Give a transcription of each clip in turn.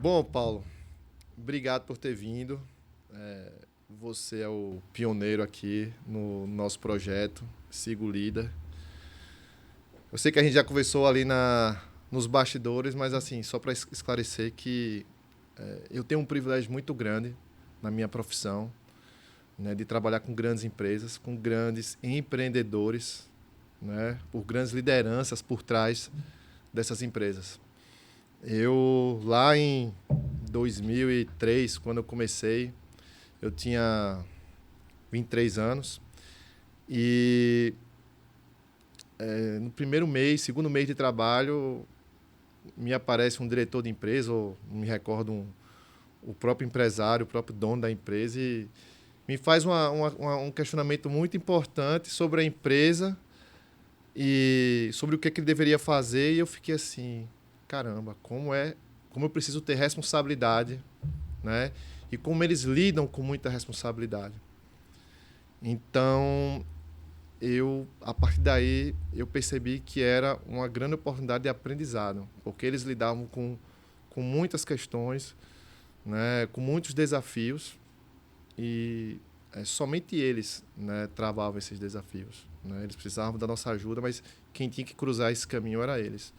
Bom, Paulo, obrigado por ter vindo. Você é o pioneiro aqui no nosso projeto, Sigo Líder. Eu sei que a gente já conversou ali nos bastidores, mas assim, só para esclarecer que eu tenho um privilégio muito grande na minha profissão, né, de trabalhar com grandes empresas, com grandes empreendedores, né, por grandes lideranças por trás dessas empresas. Eu, lá em 2003, quando eu comecei, eu tinha 23 anos e no primeiro mês, segundo mês de trabalho, me aparece um diretor de empresa, ou não me recordo, o próprio empresário, o próprio dono da empresa, e me faz um questionamento muito importante sobre a empresa e sobre o que ele deveria fazer, e eu fiquei assim, caramba, como eu preciso ter responsabilidade, né? E como eles lidam com muita responsabilidade. Então, a partir daí, eu percebi que era uma grande oportunidade de aprendizado, porque eles lidavam com muitas questões, né, com muitos desafios, e somente eles, né, travavam esses desafios. Né? Eles precisavam da nossa ajuda, mas quem tinha que cruzar esse caminho era eles.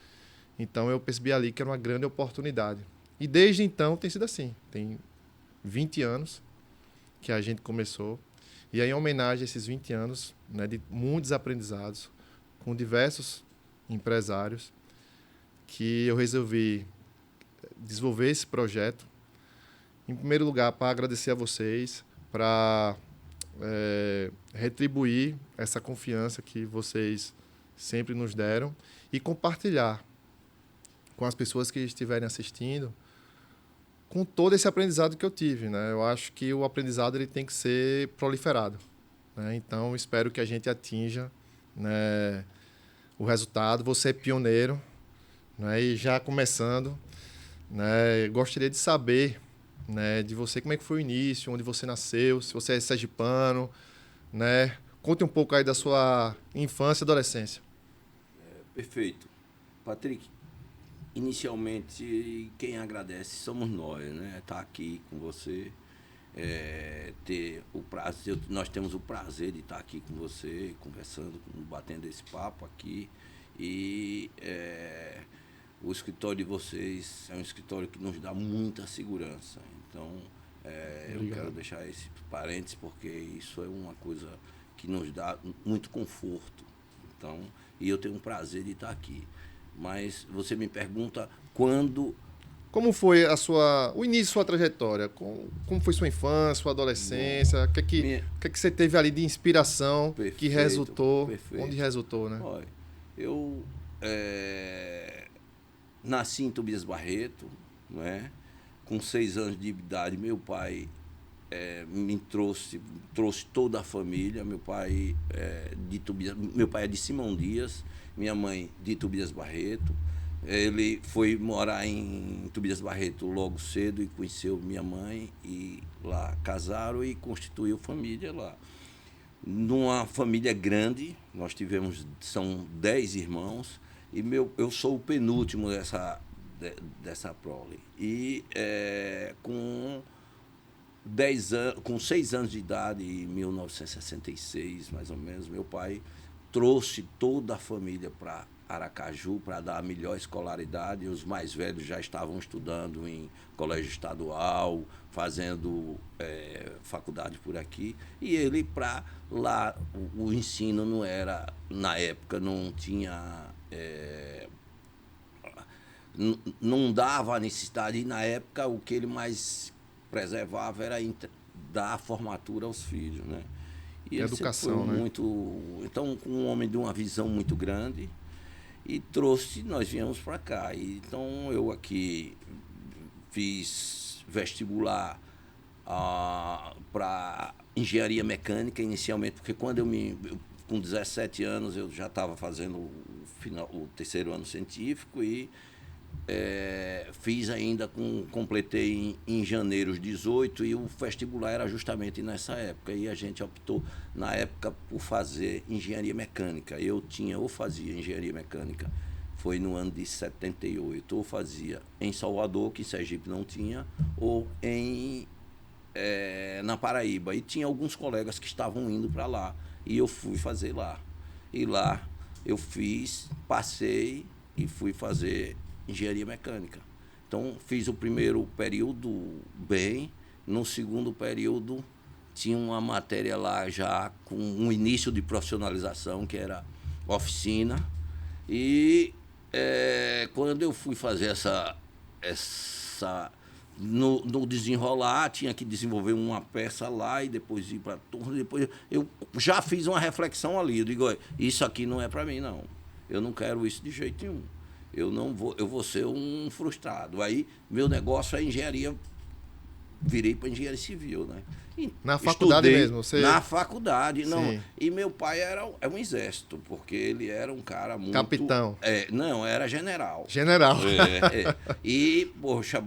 Então, eu percebi ali que era uma grande oportunidade. E desde então tem sido assim. Tem 20 anos que a gente começou. E aí, em homenagem a esses 20 anos, né, de muitos aprendizados, com diversos empresários, que eu resolvi desenvolver esse projeto. Em primeiro lugar, para agradecer a vocês, para retribuir essa confiança que vocês sempre nos deram e compartilhar com as pessoas que estiverem assistindo com todo esse aprendizado que eu tive, né? Eu acho que o aprendizado ele tem que ser proliferado, né? Então, espero que a gente atinja, né, o resultado. Você é pioneiro, né? E já começando, né, gostaria de saber, né, de você como é que foi o início, onde você nasceu, se você é sergipano, né? Conte um pouco aí da sua infância e adolescência. Perfeito. Patrick, inicialmente quem agradece somos nós, né? Estar aqui com você, ter o prazer, nós temos o prazer de estar aqui com você, conversando, batendo esse papo aqui. E o escritório de vocês é um escritório que nos dá muita segurança. Então, eu quero Obrigado. deixar esse parênteses porque isso é uma coisa que nos dá muito conforto. Então, e eu tenho um prazer de estar aqui. Mas você me pergunta quando. Como foi o início da sua trajetória? Como foi sua infância, sua Bom, adolescência? minha, O que é que você teve ali de inspiração que perfeito, resultou, onde perfeito. resultou, né? Olha, eu nasci em Tobias Barreto, não é? Com 6 anos de idade, meu pai me trouxe toda a família. Meu pai é de Simão Dias, minha mãe de Tobias Barreto. Ele foi morar em Tobias Barreto logo cedo e conheceu minha mãe e lá casaram e constituiu família lá. Numa família grande, são 10 irmãos e eu sou o penúltimo dessa prole. E com 6 anos de idade, em 1966, mais ou menos, meu pai trouxe toda a família para Aracaju para dar a melhor escolaridade. Os mais velhos já estavam estudando em colégio estadual, fazendo faculdade por aqui. E ele para lá, o ensino não era, na época, não tinha. Não dava a necessidade, e na época o que ele mais preservava era dar a formatura aos filhos, né? E ele sempre foi Educação, né? muito. Então, um homem de uma visão muito grande e nós viemos para cá. Então, eu aqui fiz vestibular para engenharia mecânica inicialmente, porque com 17 anos eu já estava fazendo o terceiro ano científico e fiz ainda completei em janeiro os 18 e o vestibular era justamente nessa época e a gente optou na época por fazer engenharia mecânica. Eu tinha ou fazia engenharia mecânica foi no ano de 78. Ou fazia em Salvador, que em Sergipe não tinha, ou na Paraíba. E tinha alguns colegas que estavam indo para lá. E eu fui fazer lá. E lá eu passei e fui fazer engenharia mecânica. Então, fiz o primeiro período bem. No segundo período, tinha uma matéria lá já com um início de profissionalização, que era oficina. E quando eu fui fazer no desenrolar, tinha que desenvolver uma peça lá e depois ir para a turma. Depois eu já fiz uma reflexão ali. Eu digo, isso aqui não é para mim, não. Eu não quero isso de jeito nenhum. Eu vou ser um frustrado. Aí, meu negócio é engenharia. Virei para engenharia civil, né? Na faculdade mesmo? Na faculdade, não. Sim. E meu pai era um exército, porque ele era um cara muito... Capitão. Não, era general. General. E, poxa,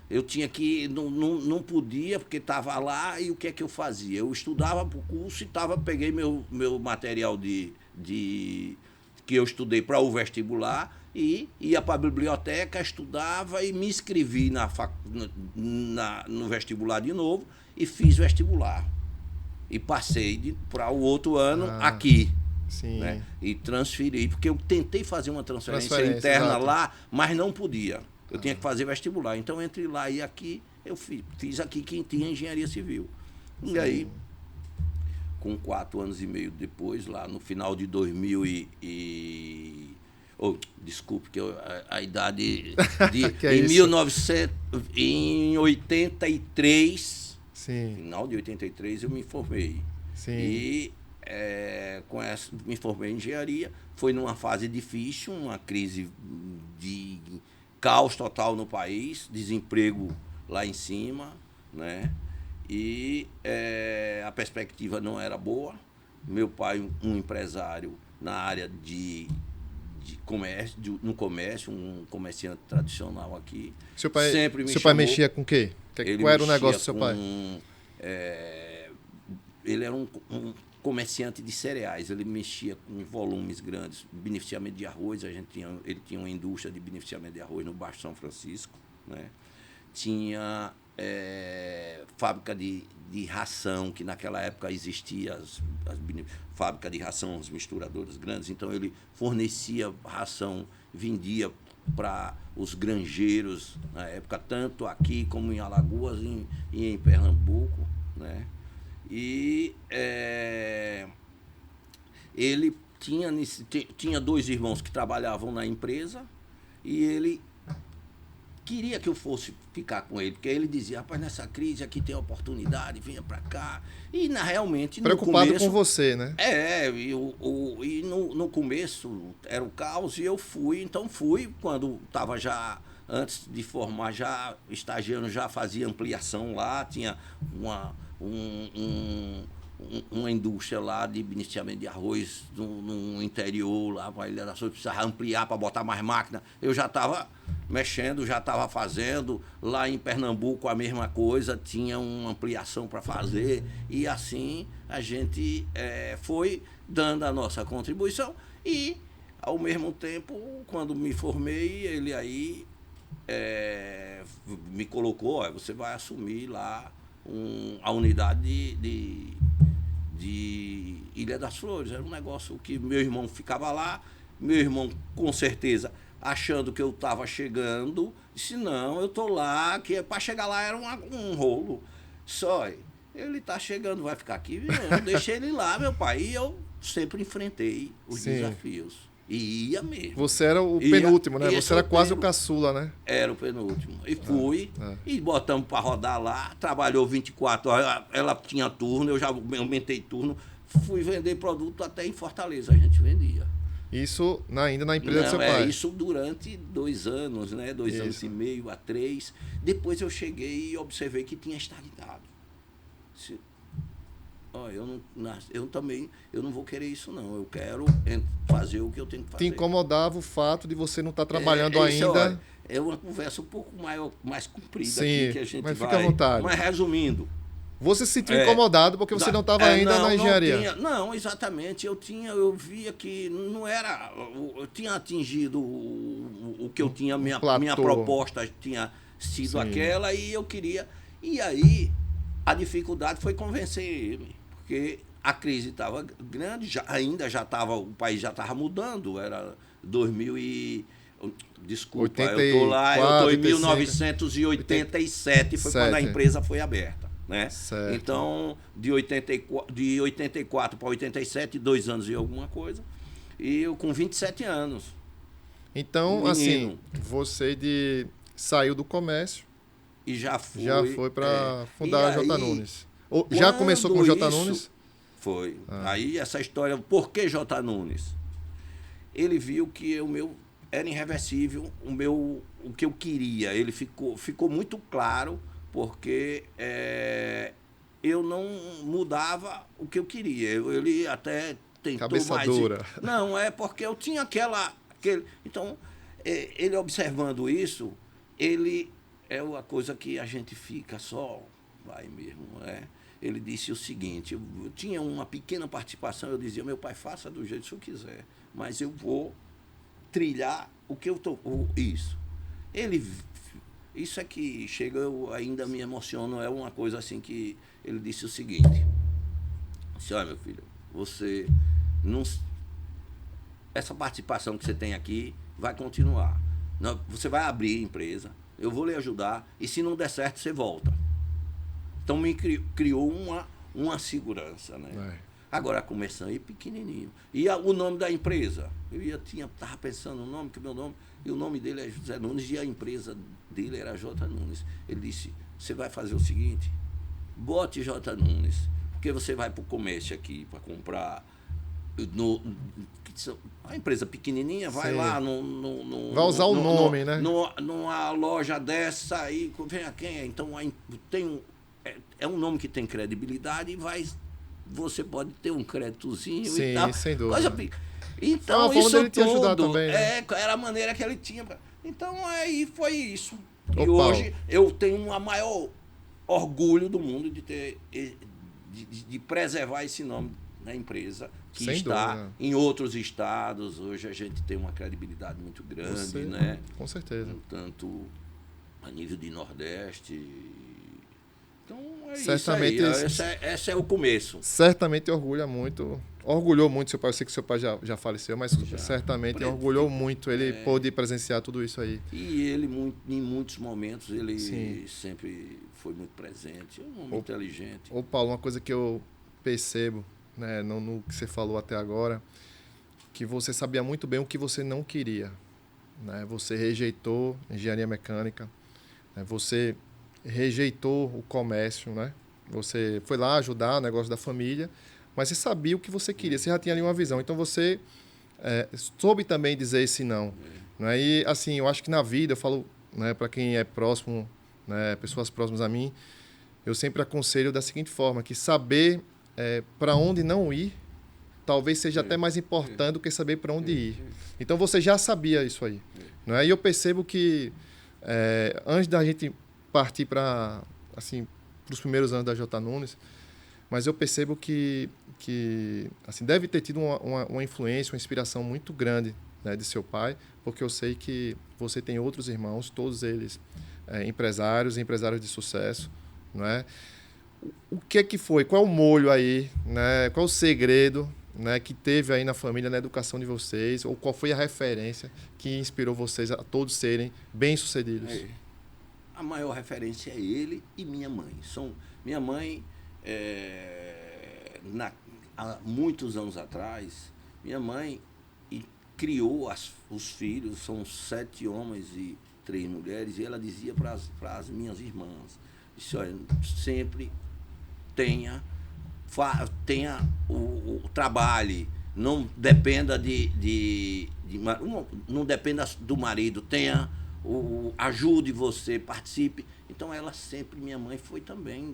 eu tinha que... Não podia, porque estava lá, e o que é que eu fazia? Eu estudava para o curso e peguei meu material que eu estudei para o vestibular e ia para a biblioteca, estudava e me inscrevi no vestibular de novo e fiz vestibular. E passei para o outro ano aqui. Sim. Né? E transferi, porque eu tentei fazer uma transferência interna exato. lá, mas não podia. Eu tinha que fazer vestibular. Então, entre lá e aqui, eu fiz aqui quem tinha engenharia civil. Sim. E aí, com 4 anos e meio depois, lá no final de 2000 desculpe, que a idade em 83, sim. Final de 83, eu me formei. Sim. E me formei em engenharia. Foi numa fase difícil, uma crise de caos total no país, desemprego lá em cima, né? E a perspectiva não era boa. Meu pai, um empresário na área de comércio, no comércio, um comerciante tradicional aqui. Seu pai chamou, mexia com o quê? Qual era o negócio do seu pai? Ele era um comerciante de cereais. Ele mexia com volumes grandes, beneficiamento de arroz. Ele tinha uma indústria de beneficiamento de arroz no Baixo São Francisco, né? Tinha fábrica de ração, que naquela época existia fábrica de ração, os misturadores grandes. Então, ele fornecia ração, vendia para os granjeiros na época, tanto aqui como em Alagoas e em Pernambuco, né? E ele tinha 2 irmãos que trabalhavam na empresa e ele queria que eu fosse ficar com ele, porque ele dizia, rapaz, nessa crise aqui tem oportunidade, venha para cá. E realmente preocupado no começo, com você, né? E no começo era o caos e eu fui. Então quando estava já, antes de formar, já estagiando, já fazia ampliação lá, tinha uma indústria lá de beneficiamento de arroz no interior, lá para a Ilha da Soura, precisava ampliar para botar mais máquina. Eu já estava mexendo, já estava fazendo. Lá em Pernambuco a mesma coisa, tinha uma ampliação para fazer. E assim a gente foi dando a nossa contribuição. E, ao mesmo tempo, quando me formei, ele aí me colocou, você vai assumir lá a unidade de Ilha das Flores. Era um negócio que meu irmão ficava lá, meu irmão, com certeza, achando que eu estava chegando, disse, não, eu estou lá, que para chegar lá era um rolo. Só, ele está chegando, vai ficar aqui, eu deixei ele lá, meu pai. E eu sempre enfrentei os desafios. E ia mesmo. Você era o penúltimo, né? Você era quase o caçula, né? Era o penúltimo. E fui, e botamos para rodar lá, trabalhou 24 horas, ela tinha turno, eu já aumentei turno, fui vender produto até em Fortaleza, a gente vendia. Isso ainda na empresa do seu pai? Isso durante 2 anos, né? 2 anos e meio a 3. Depois eu cheguei e observei que tinha estagnado. Eu não vou querer isso, não. Eu quero fazer o que eu tenho que fazer. Te incomodava o fato de você não estar trabalhando ainda? É uma conversa um pouco mais comprida aqui que a gente mas fica à vontade. Mas resumindo, Você se sentiu incomodado porque você não estava ainda na engenharia. Não, exatamente. Eu via que não era. Eu tinha atingido o que eu tinha, minha proposta tinha sido aquela e eu queria. E aí a dificuldade foi convencer ele, porque a crise estava grande, o país já estava mudando, era 2000 e. Desculpa, 84, eu estou em 85. 1987, foi quando a empresa foi aberta. Né? Certo. Então, de 84 para 87, 2 anos e alguma coisa, e eu com 27 anos. Então, assim, você saiu do comércio e já foi para fundar a J. Nunes. Já começou com J. Nunes? Foi. Aí essa história, por que J. Nunes? Ele viu que o meu era irreversível, o que eu queria. Ele ficou muito claro, porque eu não mudava o que eu queria. Ele até tentou cabeça mais. Dura. Não, é porque eu tinha Então, ele observando isso, ele é uma coisa que a gente fica só, vai mesmo, né? Ele disse o seguinte, eu tinha uma pequena participação, eu dizia, meu pai, faça do jeito que o senhor quiser, mas eu vou trilhar o que eu estou... Isso. Isso é que chega, eu ainda me emociono, é uma coisa assim que ele disse o seguinte, olha, meu filho, você não... Essa participação que você tem aqui vai continuar. Você vai abrir a empresa, eu vou lhe ajudar, e se não der certo, você volta. Então me criou uma segurança, né? Agora começando aí pequenininho. E o nome da empresa? Estava pensando no nome, que meu nome, e o nome dele é José Nunes, e a empresa dele era J. Nunes. Ele disse, você vai fazer o seguinte, bote J. Nunes, porque você vai para o comércio aqui para comprar... a empresa pequenininha vai lá vai usar o nome, né? Numa loja dessa aí, vem a quem? Então é um nome que tem credibilidade e você pode ter um créditozinho e tal. Sem dúvida. Então isso tudo também, né? era a maneira que ele tinha. Então aí foi isso. E Paulo, hoje eu tenho o maior orgulho do mundo de ter de preservar esse nome da empresa que sem está dúvida. Em outros estados. Hoje a gente tem uma credibilidade muito grande, né? Com certeza. Tanto a nível de Nordeste. Então certamente isso aí. Esse é o começo. Certamente orgulhou muito seu pai. Eu sei que seu pai já faleceu, mas certamente orgulhou muito. Ele pôde presenciar tudo isso aí. E ele, em muitos momentos, ele sempre foi muito presente. É um homem inteligente. Ô Paulo, uma coisa que eu percebo, né, no que você falou até agora, que você sabia muito bem o que você não queria, né? Você rejeitou engenharia mecânica, né? Você rejeitou o comércio, né? Você foi lá ajudar o negócio da família, mas você sabia o que você queria, você já tinha ali uma visão. Então você soube também dizer esse não, né? E assim, eu acho que na vida, eu falo, né, para quem é próximo, né, pessoas próximas a mim, eu sempre aconselho da seguinte forma, que saber para onde não ir, talvez seja até mais importante do que saber para onde ir. Então você já sabia isso aí, não é? E eu percebo que antes da gente partir para os primeiros anos da J. Nunes, mas eu percebo que assim, deve ter tido uma influência, uma inspiração muito grande, né, de seu pai, porque eu sei que você tem outros irmãos, todos eles empresários de sucesso, não é? O que foi? Qual é o molho aí, né? Qual é o segredo, né, que teve aí na família, na educação de vocês? Ou qual foi a referência que inspirou vocês a todos serem bem-sucedidos? A maior referência é ele e minha mãe. Minha mãe, há muitos anos atrás, minha mãe criou os filhos, são 7 homens e 3 mulheres, e ela dizia para as minhas irmãs, disse, olha, sempre tenha o trabalho, não dependa não dependa do marido, ajude você, participe. Então minha mãe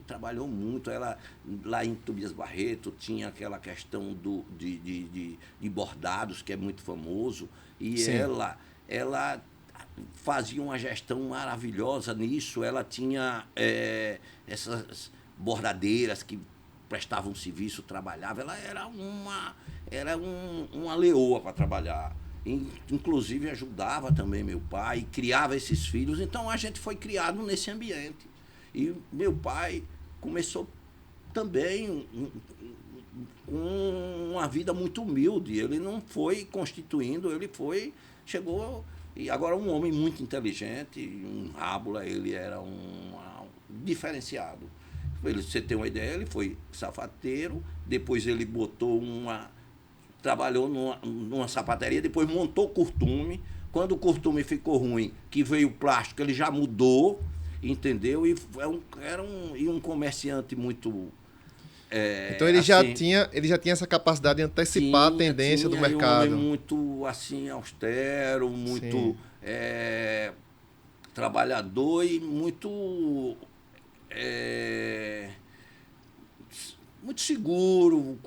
trabalhou muito. Ela lá em Tobias Barreto tinha aquela questão de bordados, que é muito famoso, e ela fazia uma gestão maravilhosa nisso. Ela tinha bordadeiras que prestavam serviço, trabalhavam. Ela era uma leoa para trabalhar. Inclusive ajudava também meu pai, criava esses filhos. Então a gente foi criado nesse ambiente. E meu pai começou também uma vida muito humilde. Ele não foi constituindo, chegou, e agora um homem muito inteligente, um rábula, ele era diferenciado. Você tem uma ideia, ele foi sapateiro, depois ele trabalhou numa sapateria, depois montou curtume. Quando o curtume ficou ruim, que veio o plástico, ele já mudou, entendeu? E era um comerciante muito... então ele já tinha essa capacidade de antecipar a tendência do mercado. Um homem muito assim, austero, muito trabalhador e muito seguro,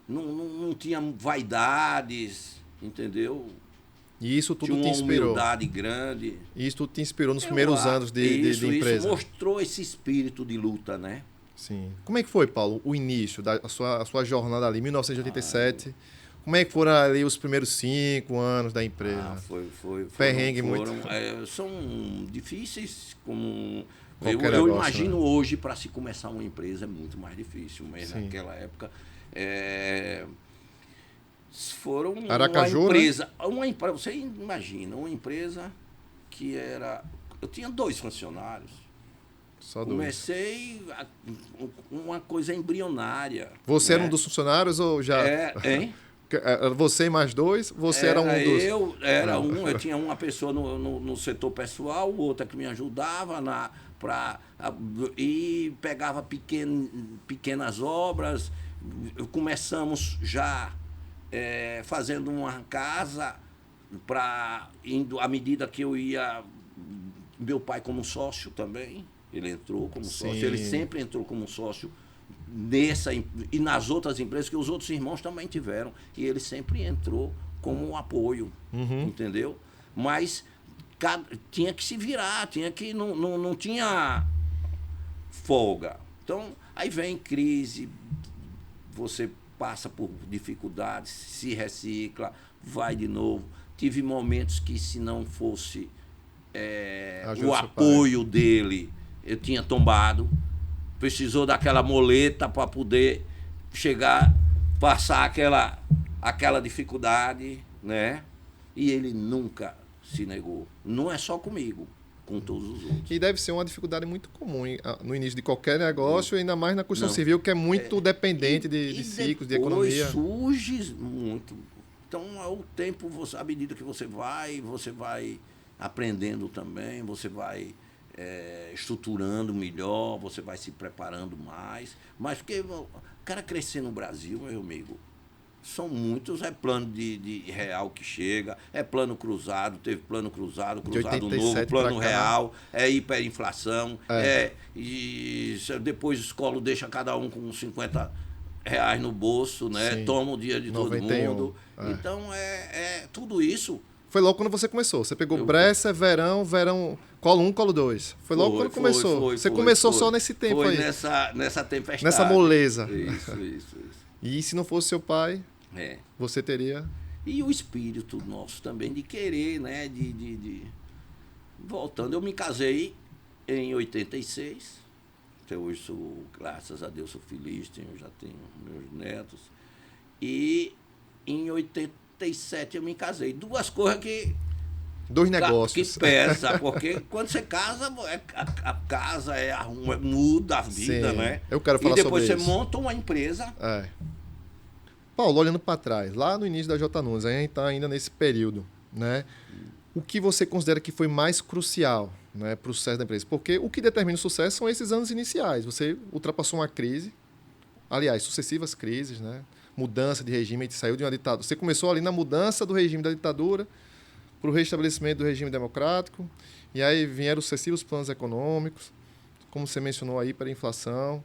não tinha vaidades, entendeu? E isso tudo tinha te inspirou. Uma humildade grande. E isso tudo te inspirou nos primeiros anos de empresa. Isso mostrou esse espírito de luta, né? Sim. Como é que foi, Paulo, o início a sua jornada ali, 1987? Como é que foram ali os primeiros 5 anos da empresa? Perrengue muito. São difíceis como... Eu imagino, né? Hoje, para se começar uma empresa é muito mais difícil, mas naquela época foram Aracaju, uma empresa, né? Você imagina, uma empresa que era... Eu tinha 2 funcionários. Só 2. Comecei uma coisa embrionária. Você era um dos funcionários ou já... Hein? Você e mais 2? Você era um dos... Eu tinha uma pessoa no setor pessoal, outra que me ajudava e pegava pequenas obras. Começamos já fazendo uma casa indo à medida que eu ia... Meu pai como sócio também, ele entrou como sócio, ele sempre entrou como sócio e nas outras empresas que os outros irmãos também tiveram, e ele sempre entrou como um apoio, entendeu? Mas tinha que se virar, não tinha folga. Então, aí vem crise, você passa por dificuldades, se recicla, vai de novo. Tive momentos que, se não fosse o apoio dele, eu tinha tombado. Precisou daquela moleta para poder passar aquela dificuldade, né? E ele nunca se negou. Não é só comigo, com todos os outros. E deve ser uma dificuldade muito comum no início de qualquer negócio, ainda mais na construção civil, que é muito dependente de ciclos, de economia. Surge muito. Então, ao tempo, à medida que você vai aprendendo também, você vai estruturando melhor, você vai se preparando mais. Mas porque o cara crescer no Brasil, meu amigo, são muitos, plano de real que chega, plano cruzado, teve plano cruzado novo, plano real, hiperinflação, e depois o escola deixa cada um com 50 reais no bolso, né? Sim. Toma o dia de 91, todo mundo. Então, tudo isso. Foi logo quando você começou. Você pegou Bresser, verão, colo 1, colo 2. Foi logo quando começou. Você começou só nesse tempo foi aí. Nessa tempestade. Nessa moleza. Isso. E se não fosse seu pai, você teria... E o espírito nosso também de querer, né? Voltando, eu me casei em 86. Até hoje, graças a Deus, sou feliz, já tenho meus netos. E em 87 eu me casei. 2 coisas que... 2 negócios. Que pesa, porque quando você casa, a casa muda a vida, Sim, né? Eu quero falar sobre isso. E depois você isso. monta uma empresa. Paulo, olhando para trás, lá no início da J. Nunes, a gente está ainda nesse período, né? O que você considera que foi mais crucial, né, para o sucesso da empresa? Porque o que determina o sucesso são esses anos iniciais. Você ultrapassou uma crise, aliás, sucessivas crises, né? Mudança de regime, a gente saiu de uma ditadura. Você começou ali na mudança do regime da ditadura para o restabelecimento do regime democrático, e aí vieram os sucessivos planos econômicos, como você mencionou aí, para a inflação.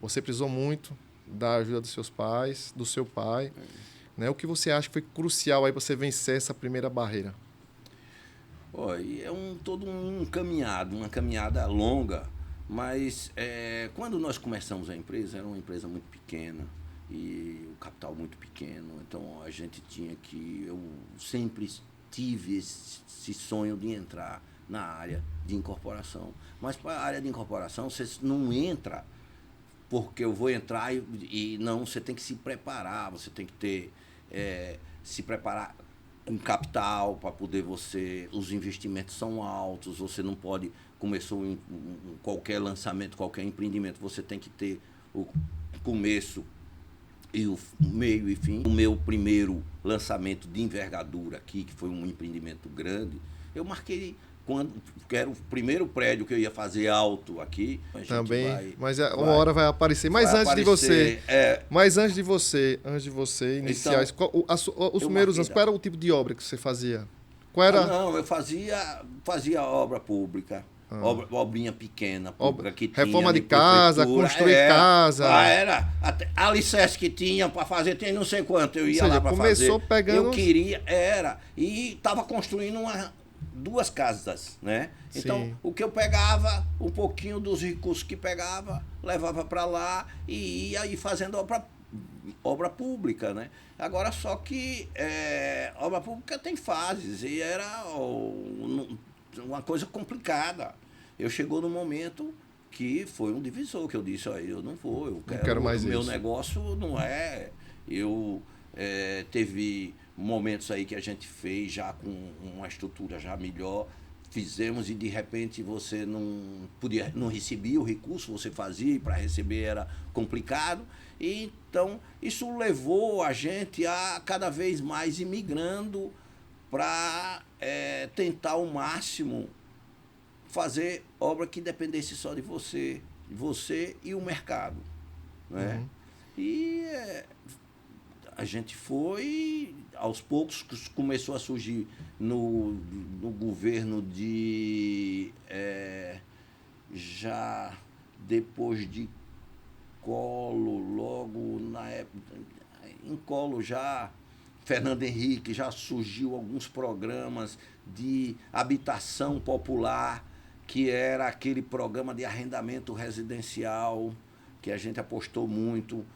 Você precisou muito da ajuda dos seus pais, do seu pai. Né? O que você acha que foi crucial aí para você vencer essa primeira barreira? Todo uma caminhada longa, Mas quando nós começamos a empresa, era uma empresa muito pequena e o capital muito pequeno. Então a gente tinha que... Eu sempre tive esse sonho de entrar na área de incorporação. Mas para a área de incorporação, você não entra porque eu vou entrar e não, você tem que se preparar, você tem que ter... se preparar com capital para poder você... Os investimentos são altos, você não pode... Começou em qualquer lançamento, qualquer empreendimento, você tem que ter o começo e o meio e fim. O meu primeiro lançamento de envergadura aqui, que foi um empreendimento grande, eu marquei que era o primeiro prédio que eu ia fazer alto aqui. Também, mas uma hora vai aparecer. Mas antes de você, antes de você iniciar, então, os primeiros anos, qual era o tipo de obra que você fazia? Qual era? Não, eu fazia obra pública. Obrinha pequena, pública, que reforma tinha de casa, construir casa. Era. Alicerce que tinha para fazer, tem não sei quanto, eu ia lá para fazer. Começou pegando... Eu queria, e estava construindo duas casas, né? Então, sim, o que eu pegava, um pouquinho dos recursos que pegava, levava para lá e ia fazendo obra pública, né? Agora, só que obra pública tem fases e era uma coisa complicada. Eu chegou no momento que foi um divisor, que eu disse, eu não vou, eu quero mais meu isso. Negócio não é... teve momentos aí que a gente fez já com uma estrutura já melhor, fizemos e de repente você não recebia o recurso, você fazia e para receber era complicado. E, então, isso levou a gente a cada vez mais ir migrando para tentar ao máximo fazer obra que dependesse só de você e o mercado, né? Uhum. E a gente foi, aos poucos, começou a surgir no governo já depois de Collor, logo na época, em Collor já, Fernando Henrique, já surgiu alguns programas de habitação popular, que era aquele programa de arrendamento residencial, que a gente apostou muito,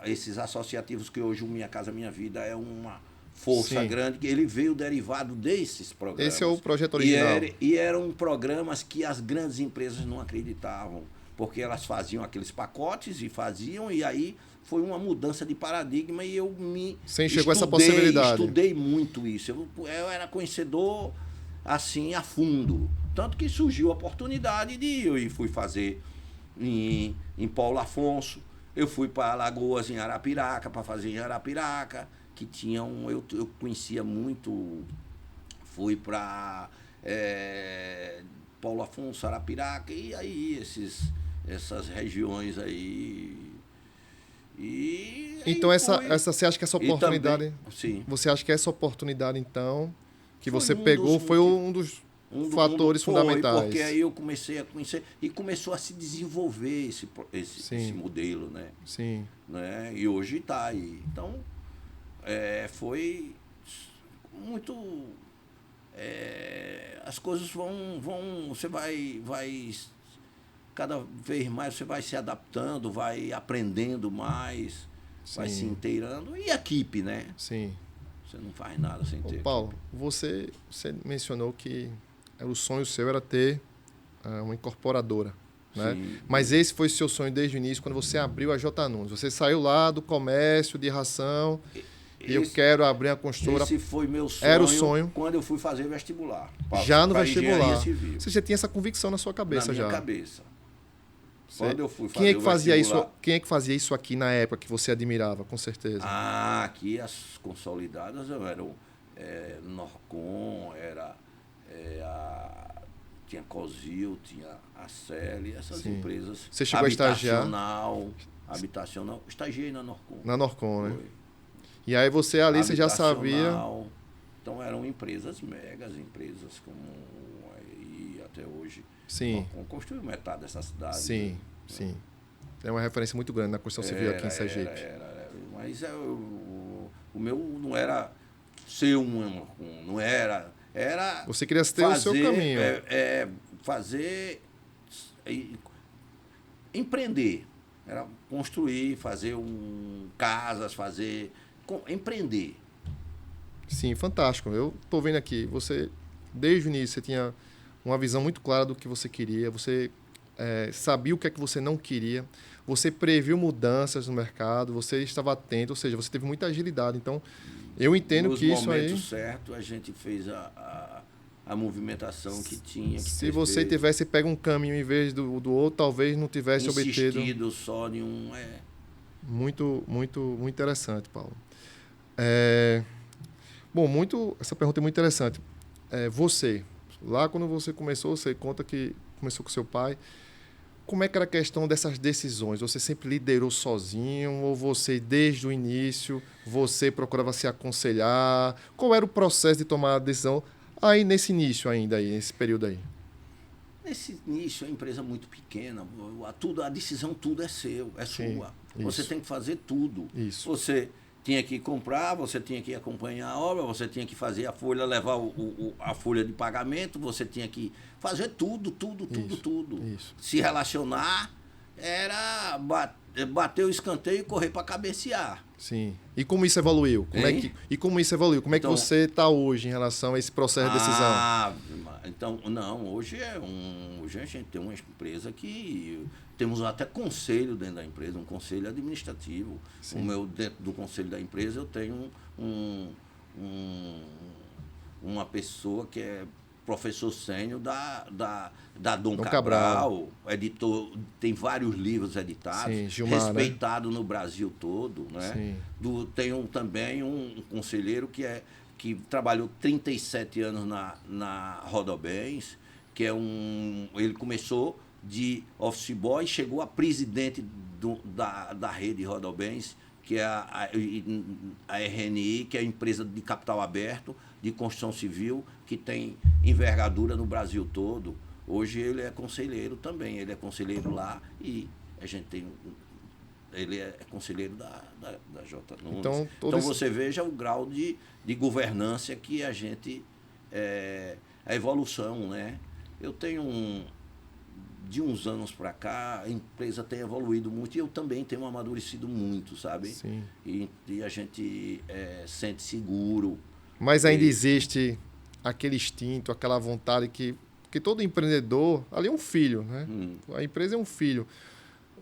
esses associativos que hoje o Minha Casa Minha Vida é uma força Sim. grande, que ele veio derivado desses programas. Esse é o projeto original. E eram programas que as grandes empresas não acreditavam, porque elas faziam aqueles pacotes e aí foi uma mudança de paradigma e eu Você enxergou essa possibilidade. Estudei muito isso. Eu era conhecedor assim a fundo. Tanto que surgiu a oportunidade de eu fui fazer em Paulo Afonso, eu fui para Alagoas, em Arapiraca, para fazer em Arapiraca, que tinha eu conhecia muito, fui para Paulo Afonso, Arapiraca, e aí essas regiões aí. Então você acha que essa oportunidade, também, sim. Você acha que essa oportunidade então que você pegou foi um dos fatores fundamentais? Porque aí eu comecei a conhecer e começou a se desenvolver esse modelo, né? Sim. Né? E hoje está aí. Então foi muito as coisas vão você vai cada vez mais você vai se adaptando, vai aprendendo mais, vai se inteirando. E a equipe, né? Sim. Você não faz nada sem ter. Paulo, você mencionou que o sonho seu era ter uma incorporadora, né? Sim. Mas esse foi seu sonho desde o início, quando você abriu a J. Nunes. Você saiu lá do comércio de ração e eu quero abrir a construtora. Esse foi meu sonho. Era o sonho. Quando eu fui fazer vestibular. Já no vestibular. Você já tinha essa convicção na sua cabeça? Na minha já? cabeça. Quando eu fui fazer quem é que fazia isso? Quem é que fazia isso aqui na época que você admirava, com certeza? Aqui as consolidadas eram Norcon, tinha Cosil, tinha a Celi, essas empresas. Você chegou a estagiar? Habitacional. Estagiei na Norcon. Na Norcon, né? E aí você ali, você já sabia... Então eram empresas megas, empresas como aí até hoje. Sim. Construiu metade dessa cidade. Sim, né? Sim. É uma referência muito grande na construção civil aqui em Sergipe. Mas o meu não era ser não era... Era você queria ter o seu caminho. Fazer empreender. Era construir, fazer casas, empreender. Sim, fantástico. Eu estou vendo aqui, você, desde o início, você tinha uma visão muito clara do que você queria, você sabia o que é que você não queria, você previu mudanças no mercado, você estava atento, ou seja, você teve muita agilidade. Então, eu entendo que isso aí... Nos momentos certos, a gente fez a movimentação que tinha que Se você tivesse pego um caminho em vez do outro, talvez não tivesse obtido... Insistido só em um... Muito, muito, muito interessante, Paulo. Bom, essa pergunta é muito interessante. Você, lá quando você começou, você conta que começou com seu pai. Como é que era a questão dessas decisões? Você sempre liderou sozinho ou você, desde o início, você procurava se aconselhar? Qual era o processo de tomar a decisão aí nesse início ainda, nesse período aí? Nesse início, a empresa é muito pequena, a decisão tudo é seu, é Sim, sua. isso. Você tem que fazer tudo. Isso. Você tinha que comprar, você tinha que acompanhar a obra, você tinha que fazer a folha, levar a folha de pagamento, você tinha que fazer tudo. Isso. Se relacionar era bater o escanteio e correr para cabecear. Sim. E como isso evoluiu? Como isso evoluiu? Como é que você está hoje em relação a esse processo de decisão? Então, não, hoje a gente tem uma empresa que temos até conselho dentro da empresa, um conselho administrativo. Sim. Dentro do conselho da empresa eu tenho uma pessoa que é professor sênior da Dom Cabral, editor, tem vários livros editados, sim, Gilmar, respeitado, né? No Brasil todo, né? Sim. Tem também um conselheiro que trabalhou 37 anos na Rodobens, que ele começou de office boy e chegou a presidente da rede Rodobens, que é a RNI, que é a empresa de capital aberto, de construção civil, que tem envergadura no Brasil todo. Hoje ele é conselheiro também, ele é conselheiro lá e a gente tem... Ele é conselheiro da J. Nunes. Então você veja o grau de governança que a gente... a evolução, né? Eu tenho de uns anos para cá, a empresa tem evoluído muito e eu também tenho amadurecido muito, sabe? Sim. E a gente sente seguro. Mas ainda existe aquele instinto, aquela vontade que todo empreendedor... Ali é um filho, né? A empresa é um filho.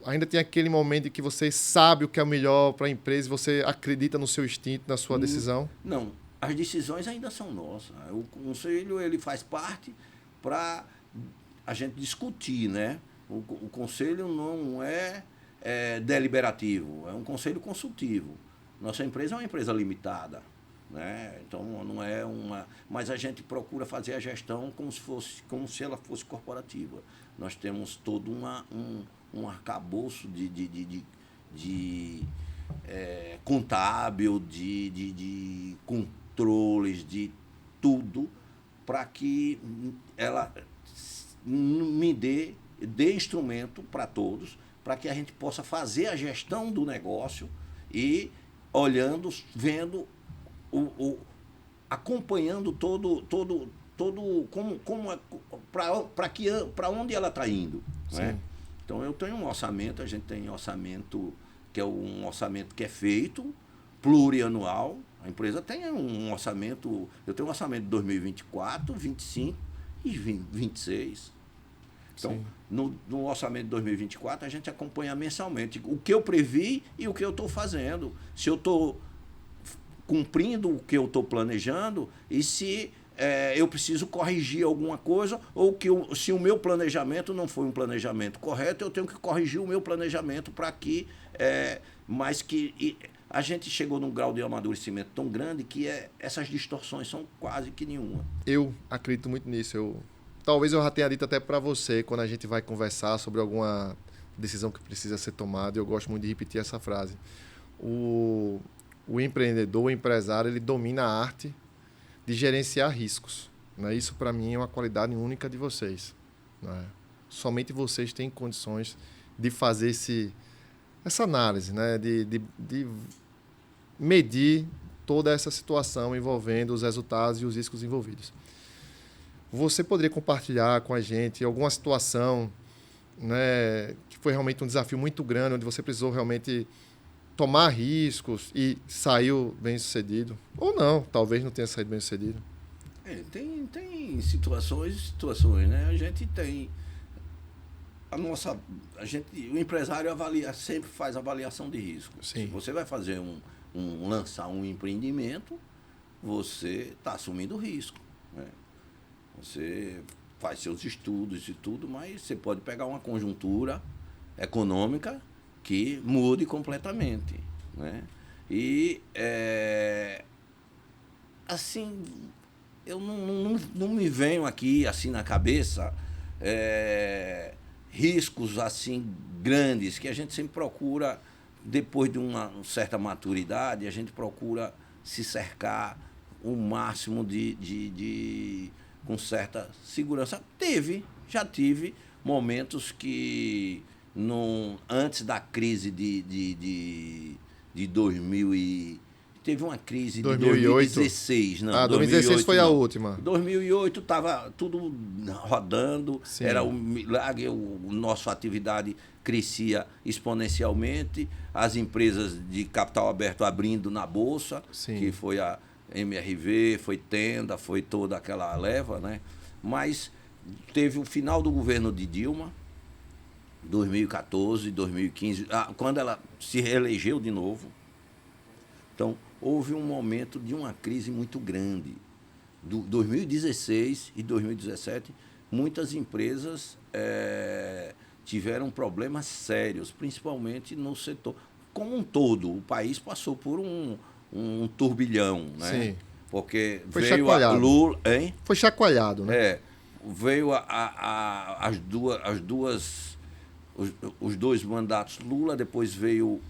Ainda tem aquele momento em que você sabe o que é o melhor para a empresa e você acredita no seu instinto, na sua decisão? Não, as decisões ainda são nossas. O conselho ele faz parte para a gente discutir, né? O conselho não é deliberativo, é um conselho consultivo. Nossa empresa é uma empresa limitada, né? Então não é uma... Mas a gente procura fazer a gestão como se ela fosse corporativa. Nós temos todo um arcabouço de contábil, de controles, de tudo, para que ela me dê instrumento para todos, para que a gente possa fazer a gestão do negócio e olhando, vendo, acompanhando todo para onde ela está indo, né? Então eu tenho um orçamento, a gente tem orçamento que é um orçamento que é feito plurianual. A empresa tem um orçamento, eu tenho um orçamento de 2024, 25 e 26. Então, no orçamento de 2024, a gente acompanha mensalmente o que eu previ e o que eu estou fazendo. Se eu estou cumprindo o que eu estou planejando e se eu preciso corrigir alguma coisa ou se o meu planejamento não foi um planejamento correto, eu tenho que corrigir o meu planejamento para que... mas que a gente chegou num grau de amadurecimento tão grande que essas distorções são quase que nenhuma. Eu acredito muito nisso. Talvez eu já tenha dito até para você, quando a gente vai conversar sobre alguma decisão que precisa ser tomada, eu gosto muito de repetir essa frase. O empreendedor, o empresário, ele domina a arte de gerenciar riscos, né? Isso, para mim, é uma qualidade única de vocês, né? Somente vocês têm condições de fazer essa análise, né? De medir toda essa situação envolvendo os resultados e os riscos envolvidos. Você poderia compartilhar com a gente alguma situação né, que foi realmente um desafio muito grande, onde você precisou realmente tomar riscos e saiu bem-sucedido? Ou não, talvez não tenha saído bem-sucedido. Tem situações, né? A gente tem o empresário sempre faz avaliação de risco. Sim. Se você vai fazer lançar um empreendimento, você está assumindo risco, né? Você faz seus estudos e tudo, mas você pode pegar uma conjuntura econômica que mude completamente, né? E assim, eu não me venho aqui assim na cabeça riscos assim grandes que a gente sempre procura, depois de uma certa maturidade, a gente procura se cercar o máximo com certa segurança. Já tive momentos que antes da crise de 2000 teve uma crise 2008. De 2016, não. 2016 foi a última. 2008 estava tudo rodando, Sim. Era um milagre, nossa atividade crescia exponencialmente, as empresas de capital aberto abrindo na bolsa, Sim. Que foi a MRV, foi Tenda, foi toda aquela leva, né? Mas teve o final do governo de Dilma, 2014, 2015, quando ela se reelegeu de novo. Então, houve um momento de uma crise muito grande. 2016 e 2017, muitas empresas tiveram problemas sérios, principalmente no setor. Como um todo, o país passou por um turbilhão, né? Sim. Porque foi veio chacoalhado. a Lula... Hein? Foi chacoalhado, né? Veio os dois mandatos Lula, depois veio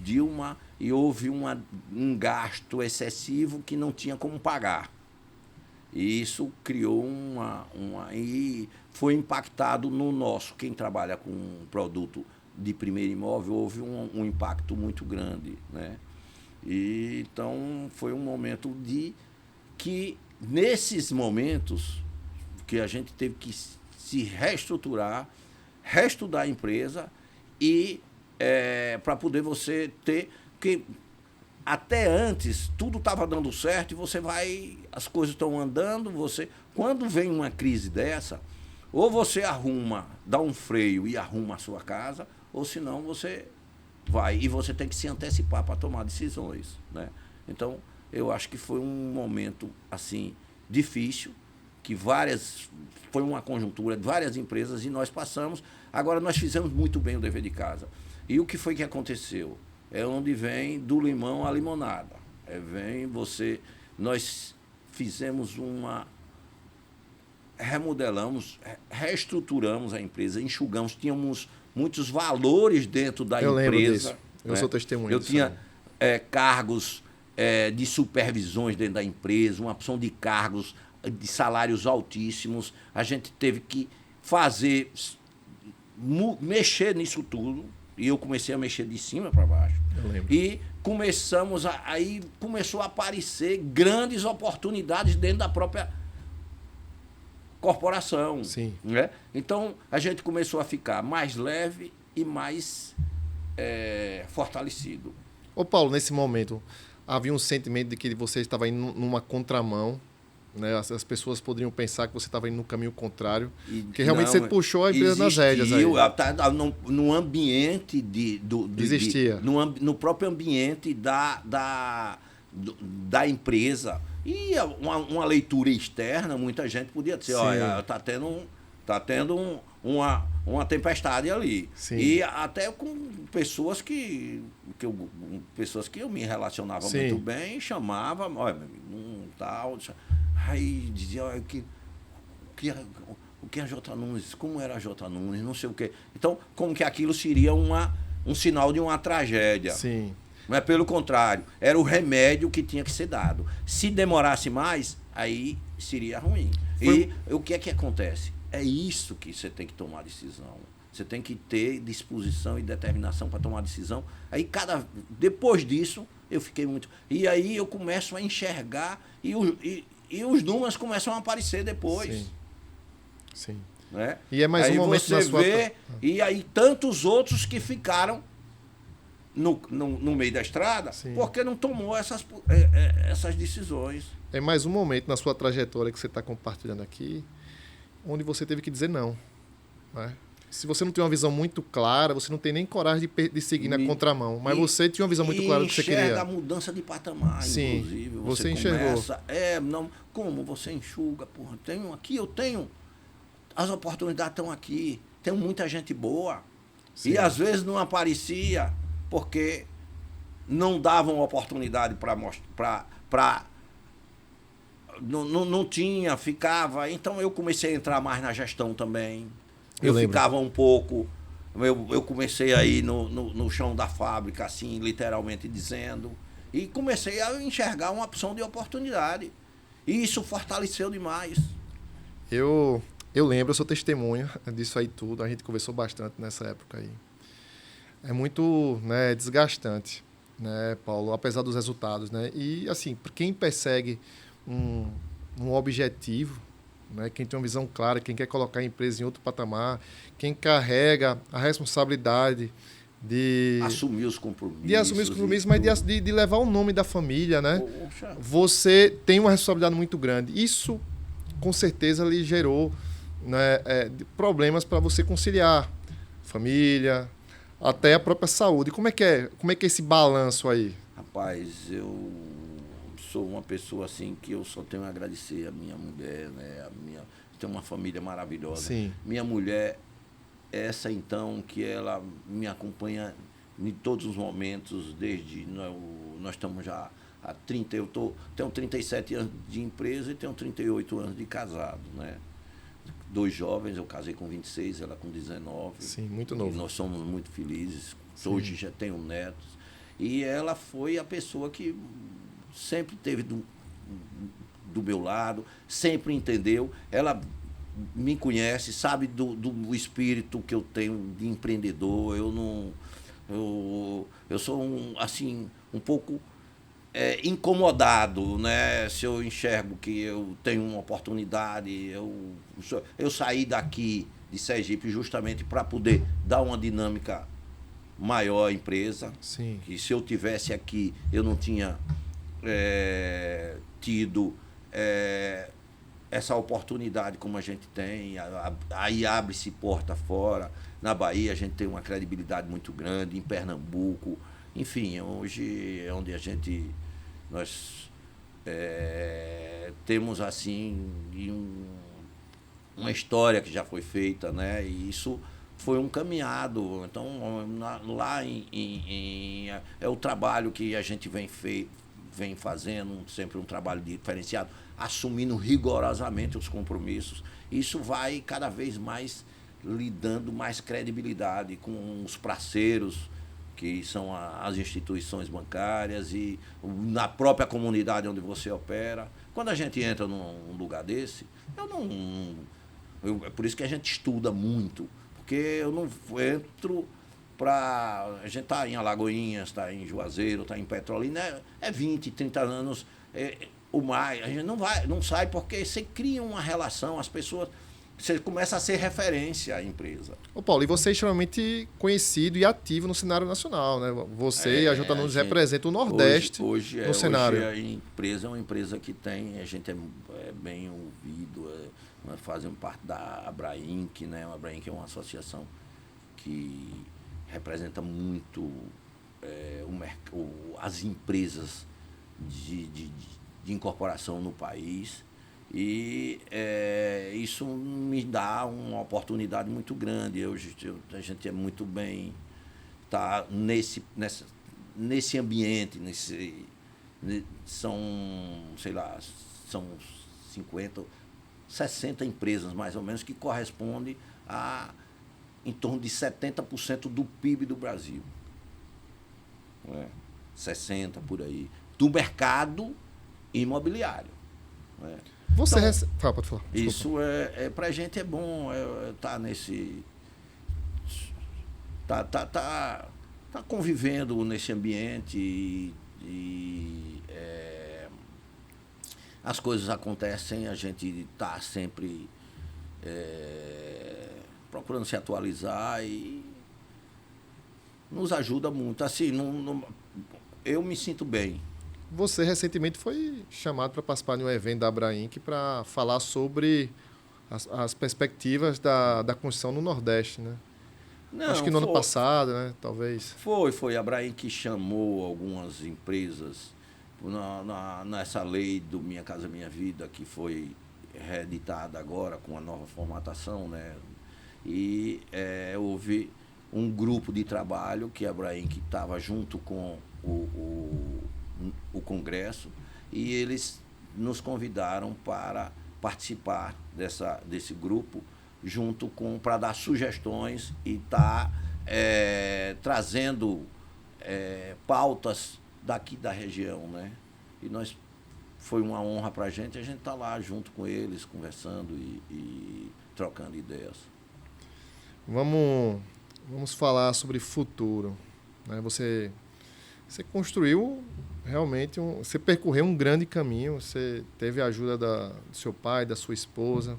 Dilma e houve um gasto excessivo que não tinha como pagar. E isso criou e foi impactado no nosso. Quem trabalha com produto de primeiro imóvel, houve um impacto muito grande, né? E, então, foi um momento que, nesses momentos, que a gente teve que se reestruturar, reestudar a empresa e para poder você ter... Porque até antes tudo estava dando certo e as coisas estão andando, quando vem uma crise dessa, ou você dá um freio e arruma a sua casa, ou senão você vai e você tem que se antecipar para tomar decisões, né? Então, eu acho que foi um momento assim difícil, que foi uma conjuntura de várias empresas e nós passamos. Agora, nós fizemos muito bem o dever de casa. E o que foi que aconteceu? É onde vem do limão à limonada. Nós fizemos remodelamos, reestruturamos a empresa, enxugamos, tínhamos muitos valores dentro da empresa. Eu lembro disso. Eu né? sou testemunha Eu disso. tinha cargos de supervisões dentro da empresa, uma opção de cargos de salários altíssimos. A gente teve que mexer nisso tudo. E eu comecei a mexer de cima para baixo. Eu lembro. E aí começou a aparecer grandes oportunidades dentro da própria corporação. Sim. Né? Então, a gente começou a ficar mais leve e mais fortalecido. Ô Paulo, nesse momento, havia um sentimento de que você estava indo numa contramão, né? As pessoas poderiam pensar que você estava indo no caminho contrário, porque realmente você puxou a empresa nas rédeas aí. No ambiente existia. No próprio ambiente da empresa. E uma leitura externa, muita gente podia dizer, olha, está tendo uma tempestade ali. Sim. E até com pessoas que eu me relacionava Sim. muito bem, chamava, olha, tal. Aí dizia, olha, o que é a J. Nunes, como era a J. Nunes, não sei o quê. Então, como que aquilo seria um sinal de uma tragédia. Sim. Não é pelo contrário, era o remédio que tinha que ser dado. Se demorasse mais, aí seria ruim. E o que é que acontece? É isso que você tem que tomar decisão. Você tem que ter disposição e determinação para tomar decisão. Aí depois disso, eu fiquei muito... E aí eu começo a enxergar e os números começam a aparecer depois. Sim. Sim. Né? E é mais aí um momento você na sua... vê, e aí tantos outros que ficaram no meio da estrada, Sim. porque não tomou essas decisões. É mais um momento na sua trajetória que você está compartilhando aqui, onde você teve que dizer não. Né? Se você não tem uma visão muito clara, você não tem nem coragem de seguir na contramão. Mas você tinha uma visão muito clara do que você queria. Enxerga a mudança de patamar, Sim, inclusive. você enxergou. Como você enxuga, porra, eu tenho. As oportunidades estão aqui. Tem muita gente boa. Sim. E às vezes não aparecia, porque não davam oportunidade para mostrar. Não tinha, ficava. Então eu comecei a entrar mais na gestão também. Eu ficava um pouco. Eu comecei aí no chão da fábrica, assim, literalmente dizendo. E comecei a enxergar uma opção de oportunidade. E isso fortaleceu demais. Eu lembro, eu sou testemunha disso aí tudo. A gente conversou bastante nessa época aí. É muito, né, desgastante, né, Paulo, apesar dos resultados, né? E, assim, quem persegue um objetivo, né, quem tem uma visão clara, quem quer colocar a empresa em outro patamar, quem carrega a responsabilidade de assumir os compromissos. De assumir os compromissos, mas de levar o nome da família, né? Poxa. Você tem uma responsabilidade muito grande. Isso, com certeza, lhe gerou, né, problemas para você conciliar família, até a própria saúde. Como é que é esse balanço aí? Rapaz, eu sou uma pessoa assim que eu só tenho a agradecer a minha mulher, né? Tenho uma família maravilhosa. Sim. Minha mulher, essa então, que ela me acompanha em todos os momentos, desde nós estamos já há 30, tenho 37 anos de empresa e tenho 38 anos de casado, né? 2 jovens, eu casei com 26, ela com 19. Sim, muito novo. E nós somos muito felizes. Sim. Hoje já tenho netos. E ela foi a pessoa que sempre esteve do meu lado, sempre entendeu. Ela me conhece, sabe do espírito que eu tenho de empreendedor. Eu sou um pouco incomodado, né? Se eu enxergo que eu tenho uma oportunidade, eu saí daqui de Sergipe justamente para poder dar uma dinâmica maior à empresa. Sim. Que se eu tivesse aqui, eu não tinha tido essa oportunidade como a gente tem. Aí abre-se porta fora. Na Bahia a gente tem uma credibilidade muito grande, em Pernambuco. Enfim, hoje é onde nós temos assim uma história que já foi feita, né? E isso foi um caminhado. Então, lá é o trabalho que a gente vem fazendo, sempre um trabalho diferenciado, assumindo rigorosamente os compromissos. Isso vai cada vez mais lhe dando mais credibilidade com os parceiros, que são as instituições bancárias e na própria comunidade onde você opera. Quando a gente entra num lugar desse, é por isso que a gente estuda muito, porque eu não entro para... A gente está em Alagoinhas, está em Juazeiro, está em Petrolina, é 20, 30 anos ou mais. A gente não sai porque você cria uma relação, as pessoas... Você começa a ser referência à empresa. Ô Paulo, e você é extremamente conhecido e ativo no cenário nacional, né? Você e a Junta Nunes representam o Nordeste no cenário. Hoje a empresa é uma empresa que a gente é bem ouvido, fazem parte da Abrainc, né? A Abrainc é uma associação que representa muito as empresas de incorporação no país. E isso me dá uma oportunidade muito grande. A gente é muito bem tá nesse ambiente, são 50, 60 empresas mais ou menos que correspondem a em torno de 70% do PIB do Brasil. 60 por aí, do mercado imobiliário. Você então, pode falar. Isso para a gente é bom estar nesse... Tá convivendo nesse ambiente e as coisas acontecem, a gente está sempre procurando se atualizar e nos ajuda muito. Assim, eu me sinto bem. Você recentemente foi chamado para participar de um evento da Abrainc para falar sobre as perspectivas da construção no Nordeste, né? Acho que Não, no ano passado, né? Talvez. Foi a Abrainc que chamou algumas empresas nessa lei do Minha Casa Minha Vida, que foi reeditada agora com a nova formatação, né? E houve um grupo de trabalho que a Abrainc estava junto com o Congresso, e eles nos convidaram para participar desse grupo junto para dar sugestões e estar trazendo pautas daqui da região, né? E foi uma honra para a gente estar lá junto com eles, conversando e trocando ideias. Vamos falar sobre futuro, né? Você construiu realmente você percorreu um grande caminho. Você teve a ajuda do seu pai, da sua esposa,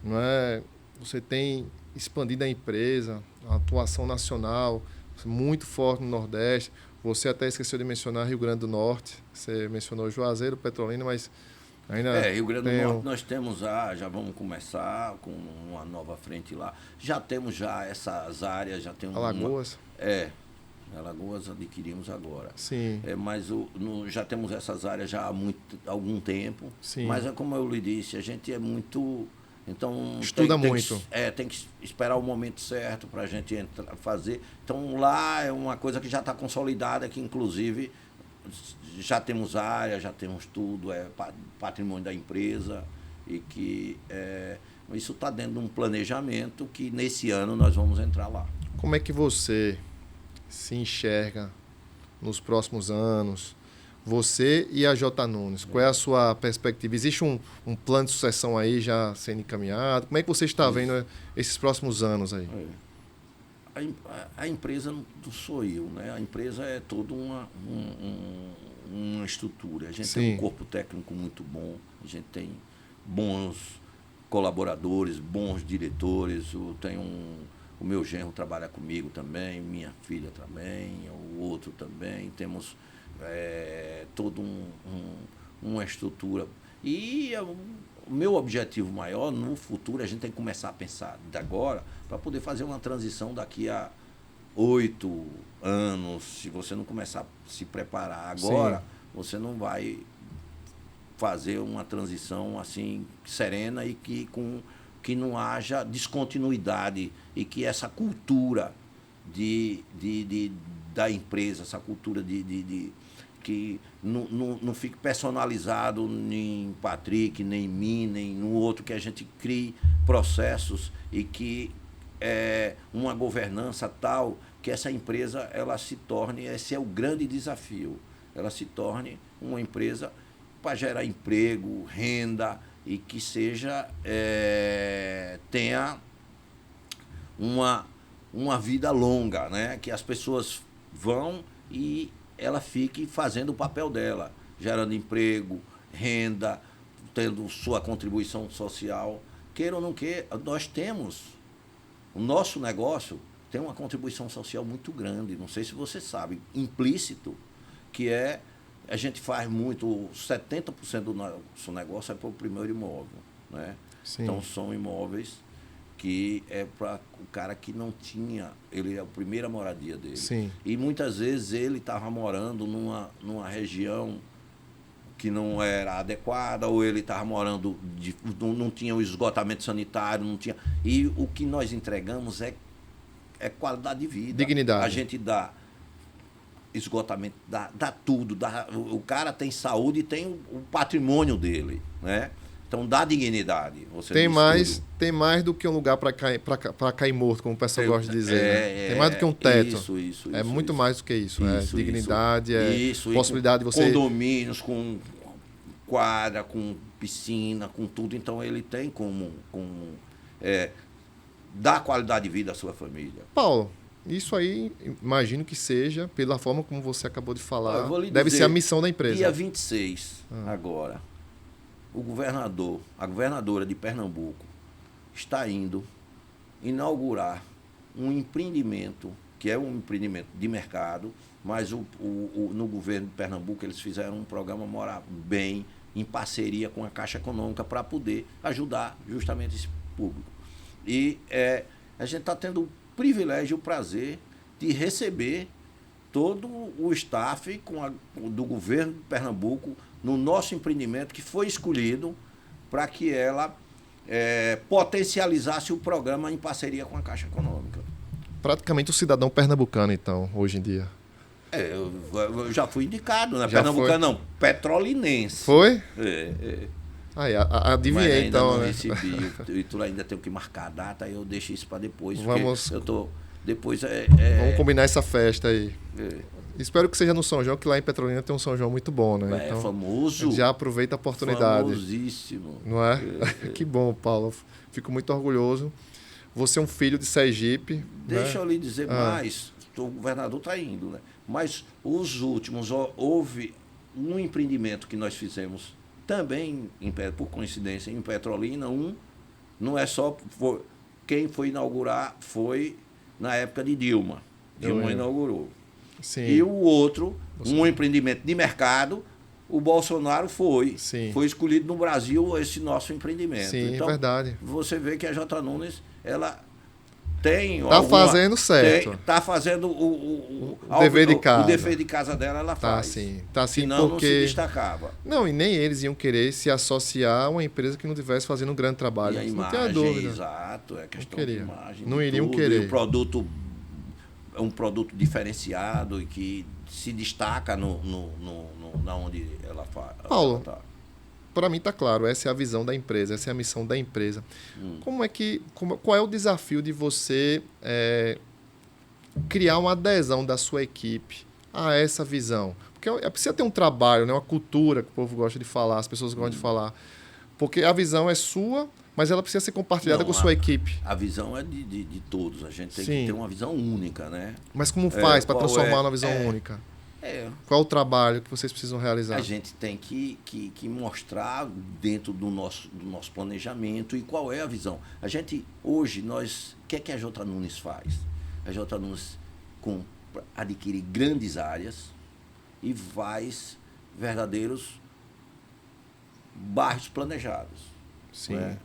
não é? Você tem expandido a empresa, a atuação nacional muito forte no Nordeste. Você até esqueceu de mencionar Rio Grande do Norte. Você mencionou Juazeiro, Petrolina, mas ainda Rio Grande do Norte nós temos já vamos começar com uma nova frente lá. Já temos já essas áreas, já temos Alagoas. Alagoas adquirimos agora. Sim. Mas já temos essas áreas já há algum tempo. Sim. Mas como eu lhe disse, a gente é muito... Então, estuda muito. Tem que esperar o momento certo para a gente fazer. Então, lá é uma coisa que já está consolidada, que inclusive já temos área, já temos tudo, é patrimônio da empresa, e que isso está dentro de um planejamento que nesse ano nós vamos entrar lá. Como é que você se enxerga nos próximos anos? Você e a J. Nunes, qual é a sua perspectiva? Existe um plano de sucessão aí já sendo encaminhado? Como é que você está vendo esses próximos anos aí? A empresa não sou eu, né? A empresa é toda uma estrutura. A gente tem um corpo técnico muito bom, a gente tem bons colaboradores, bons diretores. O meu genro trabalha comigo também, minha filha também, o outro também. Temos toda uma estrutura. E o meu objetivo maior no futuro, a gente tem que começar a pensar de agora para poder fazer uma transição daqui a 8 anos. Se você não começar a se preparar agora, você não vai fazer uma transição assim serena e que não haja descontinuidade, e que essa cultura da empresa, essa cultura que não fique personalizado nem em Patrick, nem em mim, nem no outro, que a gente crie processos e que uma governança tal que essa empresa ela se torne, esse é o grande desafio, ela se torne uma empresa para gerar emprego, renda, e que tenha uma vida longa, né? Que as pessoas vão e ela fique fazendo o papel dela, gerando emprego, renda, tendo sua contribuição social. Queira ou não queira, nós temos, o nosso negócio tem uma contribuição social muito grande, não sei se você sabe, implícito, que a gente faz muito, 70% do nosso negócio é para o primeiro imóvel, né? Então são imóveis que é para o cara que não tinha, ele é a primeira moradia dele. Sim. E muitas vezes ele estava morando numa região que não era adequada, ou ele estava morando, não tinha o esgotamento sanitário, não tinha. E o que nós entregamos é qualidade de vida. Dignidade. A gente dá esgotamento, dá tudo. O cara tem saúde e tem o patrimônio dele, né? Então dá dignidade. Tem mais do que um lugar para cair morto, como o pessoal gosta de dizer. Né? Tem mais do que um teto. Isso, muito mais do que isso. Dignidade, possibilidade de você... Condomínios com quadra, com piscina, com tudo. Então ele tem como dar qualidade de vida à sua família. Paulo, isso aí, imagino que seja, pela forma como você acabou de falar, deve ser a missão da empresa. Dia 26, agora, a governadora de Pernambuco está indo inaugurar um empreendimento, que é um empreendimento de mercado, mas no governo de Pernambuco eles fizeram um programa Morar Bem, em parceria com a Caixa Econômica, para poder ajudar justamente esse público. E a gente está tendo o privilégio e o prazer de receber todo o staff do governo de Pernambuco no nosso empreendimento, que foi escolhido para que ela potencializasse o programa em parceria com a Caixa Econômica. Praticamente o cidadão pernambucano, então, hoje em dia. Eu já fui indicado, né? Já Pernambucano não, petrolinense. Foi? Aí, adivinhei, mas ainda então, não né? recebi. E tu ainda tem que marcar a data, aí eu deixo isso para depois. Vamos, depois vamos combinar essa festa aí. Espero que seja no São João, que lá em Petrolina tem um São João muito bom, né? Então, famoso. Já aproveita a oportunidade. Famosíssimo. Não é? Que bom, Paulo. Fico muito orgulhoso. Você é um filho de Sergipe. Deixa né? eu lhe dizer mais. O governador está indo, né? Mas os últimos, houve um empreendimento que nós fizemos também, por coincidência, em Petrolina. Não é só... Quem foi inaugurar foi na época de Dilma. Dilma inaugurou. Sim. E o outro, um empreendimento de mercado, o Bolsonaro foi. Sim. Foi escolhido no Brasil esse nosso empreendimento. Sim, então, verdade. Você vê que a J. Nunes, ela tem... Está fazendo certo. Está fazendo o dever de casa. O dever de casa dela, ela faz. Tá sim, senão porque... não se destacava. Não, e nem eles iam querer se associar a uma empresa que não estivesse fazendo um grande trabalho. E a imagem, não tem a dúvida. Exato, é questão de imagem. Não iriam querer. E o produto é um produto diferenciado e que se destaca na onde ela faz. Paulo, para mim está claro, essa é a visão da empresa, essa é a missão da empresa. Qual é o desafio de você criar uma adesão da sua equipe a essa visão? Porque precisa ter um trabalho, né, uma cultura que o povo gosta de falar, as pessoas gostam de falar. Porque a visão é sua, mas ela precisa ser compartilhada com a sua equipe. A visão é de todos. A gente tem que ter uma visão única, né? Mas como faz para transformar numa visão única? Qual é o trabalho que vocês precisam realizar? A gente tem que mostrar dentro do nosso planejamento e qual é a visão. A gente, hoje, o que a J. Nunes faz? A J. Nunes adquire grandes áreas e faz verdadeiros bairros planejados. Sim. Né?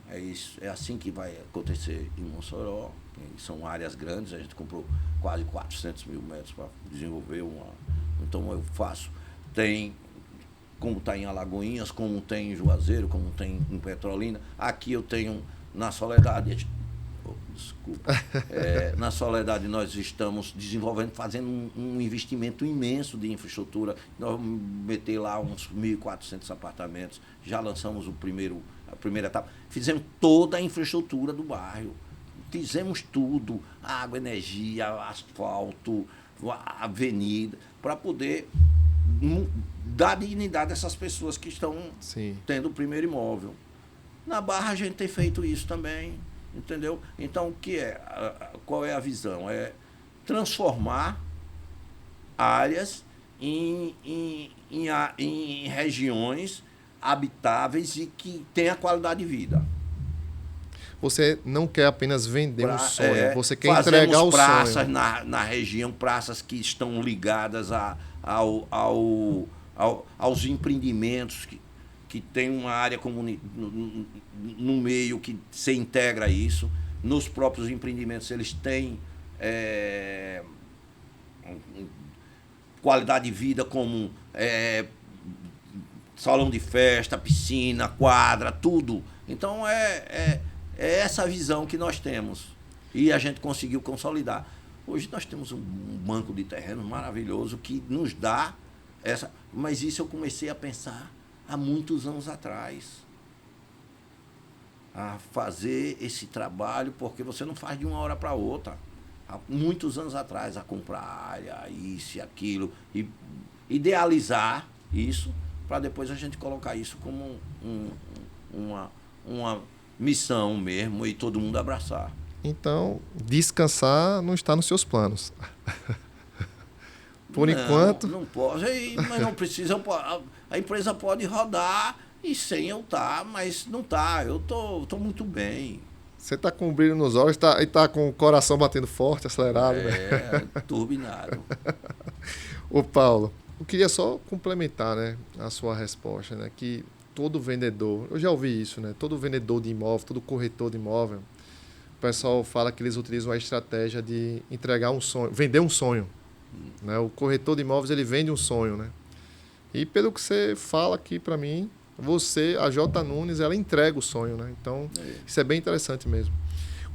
É assim que vai acontecer em Mossoró. São áreas grandes, a gente comprou quase 400 mil metros para desenvolver uma... Então eu faço, como está em Alagoinhas, como tem em Juazeiro, como tem em Petrolina. Aqui eu tenho na Soledade, na Soledade nós estamos desenvolvendo, fazendo um investimento imenso de infraestrutura. Nós vamos meter lá uns 1.400 apartamentos, já lançamos a primeira etapa, fizemos toda a infraestrutura do bairro. Fizemos tudo, água, energia, asfalto, avenida, para poder dar dignidade a essas pessoas que estão tendo o primeiro imóvel. Na Barra a gente tem feito isso também, entendeu? Então, qual é a visão? É transformar áreas em regiões habitáveis e que tenham qualidade de vida. Você não quer apenas vender um sonho, você quer entregar o sonho. Fazemos praças na região, praças que estão ligadas aos empreendimentos, que tem uma área no meio que se integra a isso. Nos próprios empreendimentos eles têm qualidade de vida como salão de festa, piscina, quadra, tudo. Então é essa visão que nós temos. E a gente conseguiu consolidar. Hoje nós temos um banco de terreno maravilhoso que nos dá essa... Mas isso eu comecei a pensar há muitos anos atrás. A fazer esse trabalho, porque você não faz de uma hora para outra. Há muitos anos atrás, a comprar área, isso e aquilo, e idealizar isso, para depois a gente colocar isso como uma missão mesmo e todo mundo abraçar. Então, descansar não está nos seus planos. Por enquanto... Não pode, mas não precisa. A empresa pode rodar e sem eu estar, mas não está. Eu tô muito bem. Você tá com um brilho nos olhos e tá com o coração batendo forte, acelerado, né? Turbinado. Ô, Paulo, eu queria só complementar, né, a sua resposta, né? Que todo vendedor, eu já ouvi isso, né? Todo vendedor de imóvel, todo corretor de imóvel, o pessoal fala que eles utilizam a estratégia de entregar um sonho, vender um sonho, né? O corretor de imóveis, ele vende um sonho, né? E pelo que você fala aqui para mim, você, a J Nunes, ela entrega o sonho, né? Então, isso é bem interessante mesmo.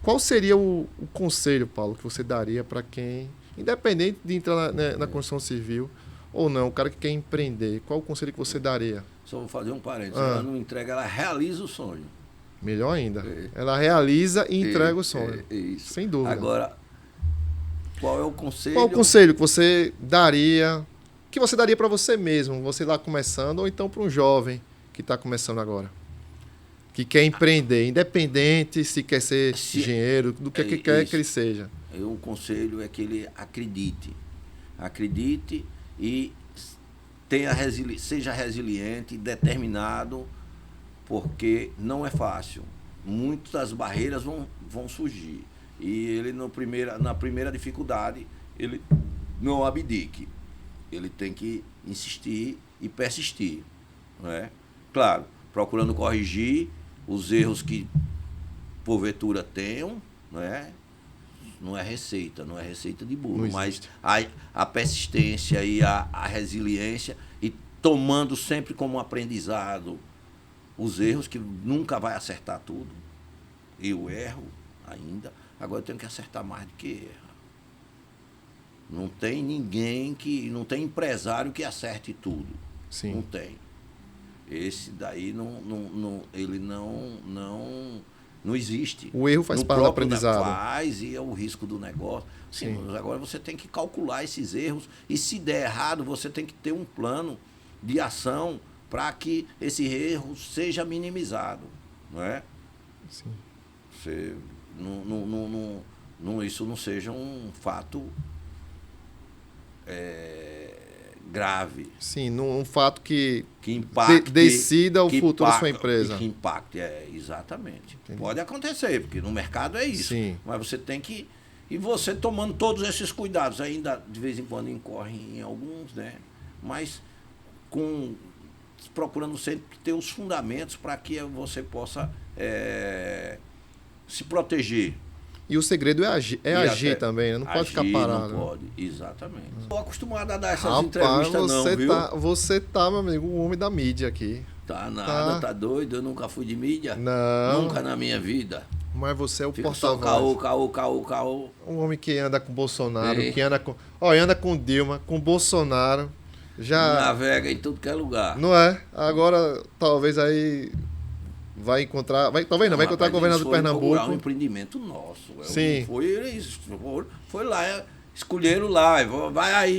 Qual seria o conselho, Paulo, que você daria para quem, independente de entrar na construção civil ou não, o cara que quer empreender, qual o conselho que você daria? Só vou fazer um parênteses. Ela não entrega, ela realiza o sonho. Melhor ainda. Ela realiza e entrega o sonho. Isso. Sem dúvida. Agora, qual é o conselho? Qual o conselho que você daria, para você mesmo, você lá começando, ou então para um jovem que está começando agora? Que quer empreender, independente se quer ser engenheiro, do que quer que ele seja. O conselho é que ele acredite. Acredite e seja resiliente, determinado, porque não é fácil. Muitas barreiras vão surgir. E ele, na primeira dificuldade, ele não abdique. Ele tem que insistir e persistir. Não é? Claro, procurando corrigir os erros que porventura tenham, não é? Não é receita de bolo, mas a persistência e a resiliência, e tomando sempre como aprendizado os erros, que nunca vai acertar tudo. Eu erro ainda, agora eu tenho que acertar mais do que erra. Não tem não tem empresário que acerte tudo. Sim. Não tem. Esse daí ele não existe. O erro faz parte do aprendizado. Faz, e é o risco do negócio. Sim. Agora você tem que calcular esses erros, e se der errado, você tem que ter um plano de ação para que esse erro seja minimizado. Não é? Sim. Isso não seja um fato grave. Sim, um fato que impacte, decida o futuro da sua empresa. Que impacte, exatamente. Entendi. Pode acontecer, porque no mercado é isso. Sim. Mas você tem que... E você tomando todos esses cuidados, ainda de vez em quando incorre em alguns, né? Mas procurando sempre ter os fundamentos para que você possa se proteger. E o segredo é agir também, né? Não pode ficar parado. Não pode, exatamente. Estou acostumado a dar essas entrevistas, viu? Você tá, meu amigo, o homem da mídia aqui. Tá nada, tá doido? Eu nunca fui de mídia. Não. Nunca na minha vida. Mas você é o porta-voz. Caô. Um homem que anda com Bolsonaro, que anda com Dilma, com Bolsonaro. Já navega em tudo que é lugar. Não é? Agora, talvez aí... Vai encontrar o governador de Pernambuco. É um empreendimento nosso. Sim. Foi lá, escolheram lá. Vai,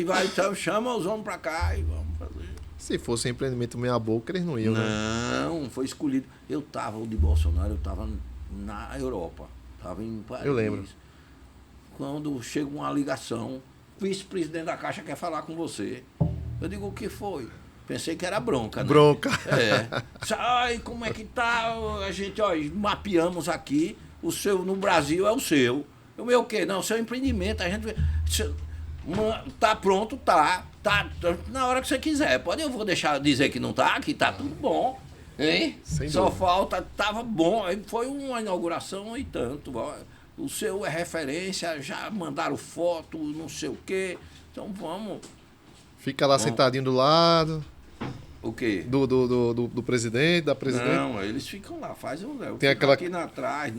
chama os homens para cá e vamos fazer. Se fosse um empreendimento meia boca, eles não iam, né? Não, foi escolhido. O de Bolsonaro, eu estava na Europa. Estava em Paris. Eu lembro. Quando chega uma ligação, o vice-presidente da Caixa quer falar com você. Eu digo, o que foi? Pensei que era bronca, né? Bronca. Ai, como é que tá? A gente, mapeamos aqui, o seu no Brasil é o seu. O meu o quê? Não, o seu empreendimento. A gente tá pronto, tá na hora que você quiser. Eu vou deixar dizer que não tá, que tá tudo bom. Hein? Só falta, tava bom. Foi uma inauguração e tanto. O seu é referência, já mandaram foto, não sei o quê. Então vamos. Fica lá sentadinho do lado. O quê? Do presidente, da presidente? Não, eles ficam lá, fazem o Léo. Tem aquela... aqui atrás,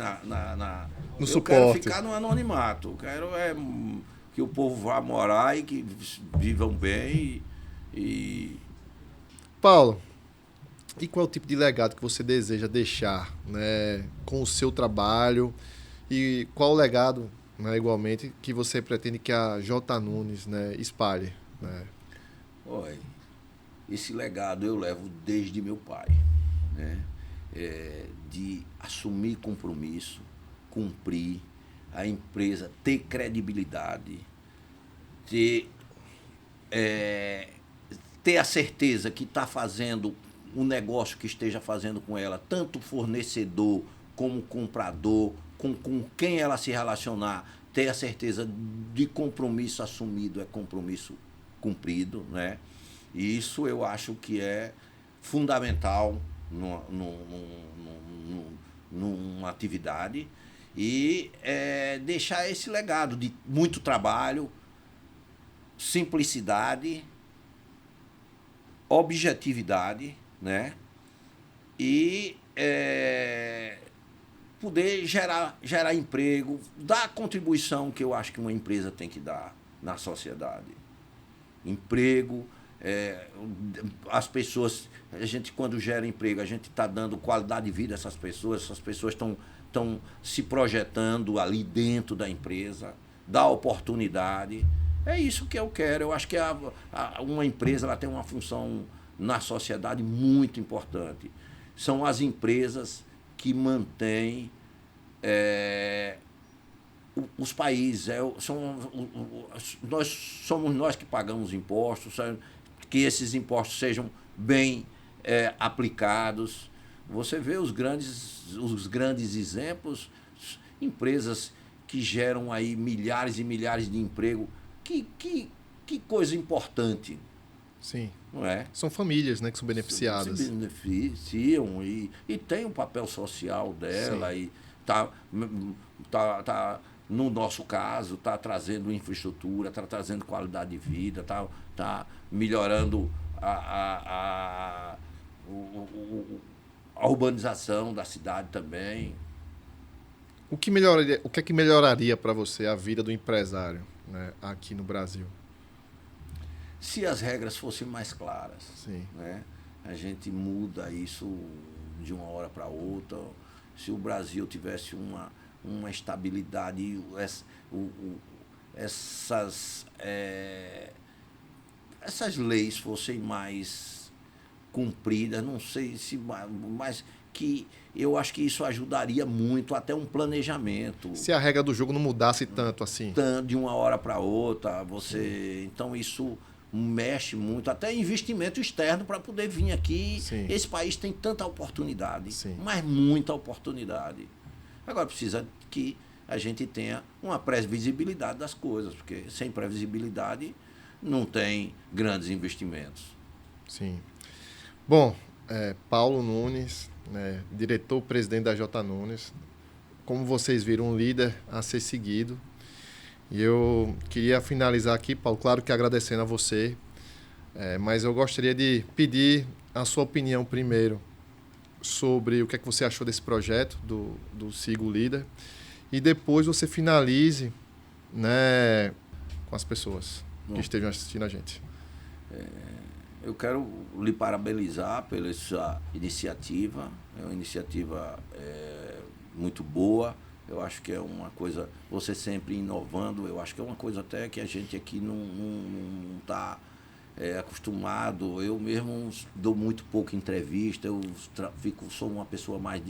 no suporte. Eu quero ficar no anonimato. Eu quero que o povo vá morar e que vivam bem. Paulo, e qual é o tipo de legado que você deseja deixar, né, com o seu trabalho? E qual o legado, né, igualmente, que você pretende que a J Nunes, né, espalhe? Né? Olha, esse legado eu levo desde meu pai, né? De assumir compromisso, cumprir, a empresa ter credibilidade, ter a certeza que está fazendo um negócio que esteja fazendo com ela, tanto fornecedor como comprador, com quem ela se relacionar, ter a certeza de compromisso assumido é compromisso cumprido, né? E isso eu acho que é fundamental numa atividade e deixar esse legado de muito trabalho, simplicidade, objetividade, né? E poder gerar emprego, dar a contribuição que eu acho que uma empresa tem que dar na sociedade. Emprego, as pessoas, a gente quando gera emprego, a gente está dando qualidade de vida a essas pessoas estão se projetando ali dentro da empresa, dá oportunidade. É isso que eu quero. Eu acho que uma empresa ela tem uma função na sociedade muito importante. São as empresas que mantêm os países. Somos nós que pagamos impostos, que esses impostos sejam bem aplicados. Você vê os grandes exemplos, empresas que geram aí milhares e milhares de emprego. Que coisa importante. Sim. Não é? São famílias, né, que são beneficiadas. Se beneficiam e tem um papel social dela. Sim. E tá, no nosso caso, está trazendo infraestrutura, está trazendo qualidade de vida, está melhorando a urbanização da cidade também. O que é que melhoraria para você a vida do empresário, né, aqui no Brasil? Se as regras fossem mais claras. Sim. Né? A gente muda isso de uma hora para outra. Se o Brasil tivesse uma estabilidade, essas leis fossem mais cumpridas, não sei se mais, que eu acho que isso ajudaria muito até um planejamento. Se a regra do jogo não mudasse tanto assim. De uma hora para outra, então isso mexe muito, até investimento externo para poder vir aqui. Sim. Esse país tem tanta oportunidade, Sim. mas muita oportunidade. Agora precisa que a gente tenha uma previsibilidade das coisas, porque sem previsibilidade não tem grandes investimentos. Sim. Bom, Paulo Nunes, né, diretor-presidente da J. Nunes, como vocês viram, um líder a ser seguido. E eu queria finalizar aqui, Paulo, claro que agradecendo a você, mas eu gostaria de pedir a sua opinião primeiro sobre o que é que você achou desse projeto do Sigo Líder e depois você finalize, né, com as pessoas que estejam assistindo a gente. Eu quero lhe parabenizar pela essa iniciativa, é uma iniciativa muito boa. Eu acho que é uma coisa, você sempre inovando, eu acho que é uma coisa até que a gente aqui não está acostumado. Eu mesmo dou muito pouca entrevista, sou uma pessoa mais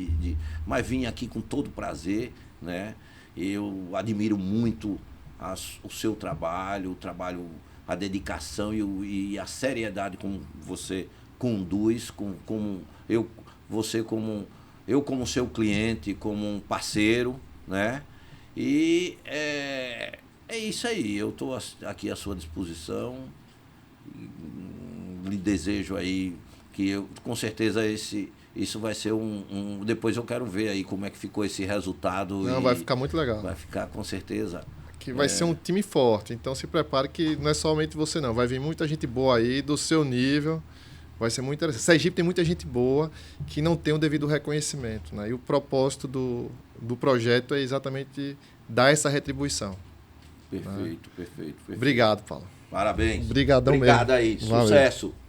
mas vim aqui com todo prazer, né? Eu admiro muito o seu trabalho, a dedicação e a seriedade como você conduz, eu como seu cliente, como um parceiro, né? E é isso aí, eu estou aqui à sua disposição, lhe desejo aí que com certeza isso vai ser depois eu quero ver aí como é que ficou esse resultado. Vai ficar muito legal. Vai ficar com certeza. Que vai ser um time forte, então se prepare que não é somente você não, vai vir muita gente boa aí do seu nível. Vai ser muito interessante. Sergipe tem muita gente boa que não tem o devido reconhecimento, né? E o propósito do projeto é exatamente dar essa retribuição. Perfeito, né? Perfeito. Obrigado, Paulo. Parabéns. Obrigadão mesmo. Obrigado aí. Sucesso. Valeu.